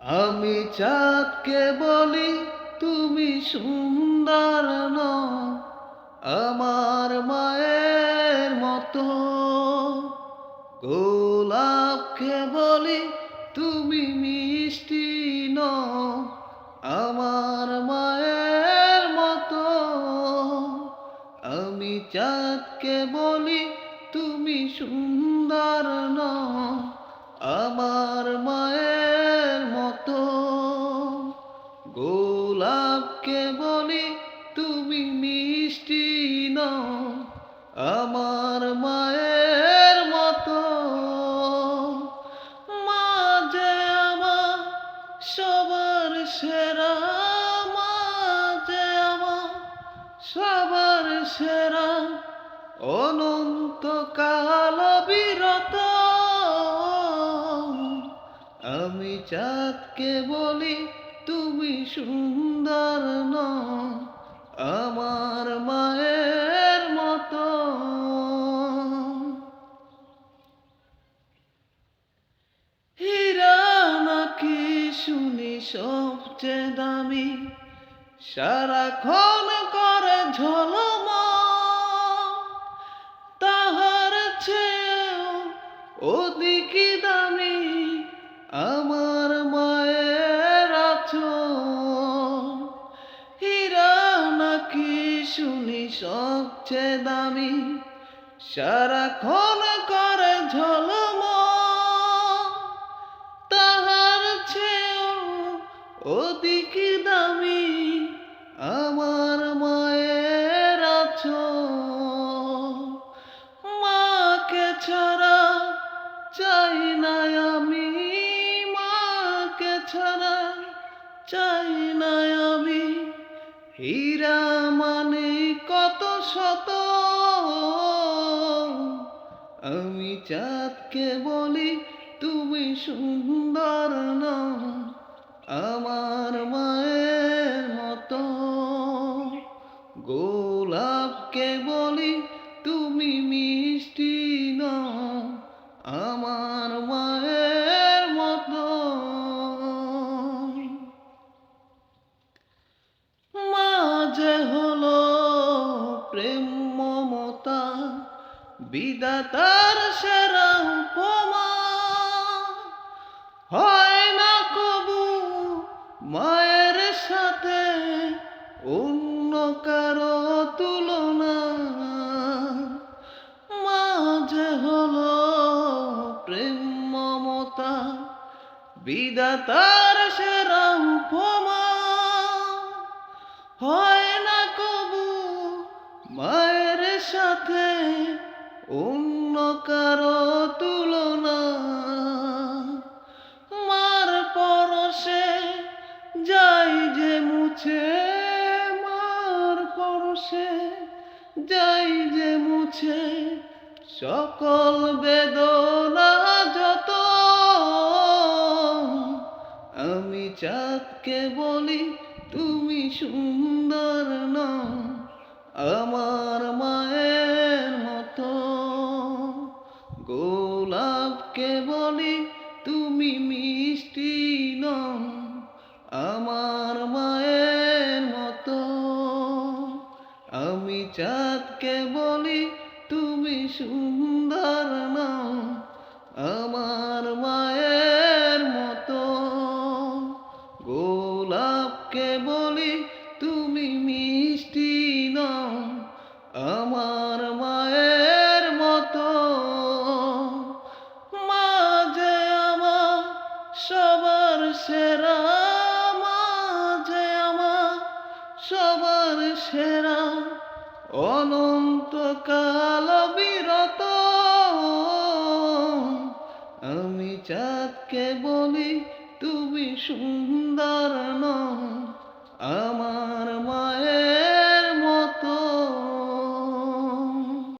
আমি চাঁদকে বলি তুমি সুন্দর নও, আমার মায়ের মতো। গোলাপকে বলি তুমি মিষ্টি নও, আমার মায়ের মতো। আমি চাঁদকে বলি তুমি সুন্দর নও, আমার মায়ের মতো। গোলাপকে বলি তুমি মিষ্টি নও, আমার মায়ের মতো। মা যে আমার সবার সেরা, মা যে আমার সবার সেরা, অনন্তকাল বিরত। আমি চাঁদকে বলি তুমি সুন্দর নও, আমার মায়ের মতো। হীরা নাকি শুনি সবচেয়ে দামি, সারাক্ষণ করে ঝলমল, তাহার চেয়েও অধিক দামি আমার মায়ের আঁচল। হীরা নাকি শুনি সবচেয়ে দামি, সারাক্ষণ করে ঝলমল, তাহার চেয়েও অধিক দামি আমার মায়ের আঁচল। মাকে ছাড়া চাই না আমি, মাকে ছাড়া চাই না আমি। হীরা মানে কত শত, আমি চাঁদকে বলি তুমি সুন্দর নও, আমার মায়ের মতো। গোলাপকে বলি তুমি মিষ্টি নও, আমার মায়ের মতো। মা যে হলো প্রেম মমতা, বিধাতার সেরা উপমা। হয় না কবু মায়ের সাথে অন্য কারো তুলনা। মা যে হলো প্রেম মমতা, বিধাতার সেরা উপমা। হয় না কবু মায়ের সাথে অন্য কারো তুলনা। মার পরশে যাই যে মুছে, মার পরশে যাই যে মুছে, সকল বেদনা যত। আমি চাঁদকে বলি তুমি সুন্দর নও, আমার মায়ের মতো। গোলাপকে বলি তুমি মিষ্টি নও, আমার মায়ের মতো। আমি চাঁদকে বলি তুমি সুন্দর নও, আমার মায়ের মতো। গোলাপকে বলি তুমি মিষ্টি নও, আমার মায়ের মতো। মা যে আমার সবার সেরা, মা যে আমার সবার সেরা, অনন্তকাল বিরত। আমি চাঁদকে বলি তুমি সুন্দর নও, আমার মায়ের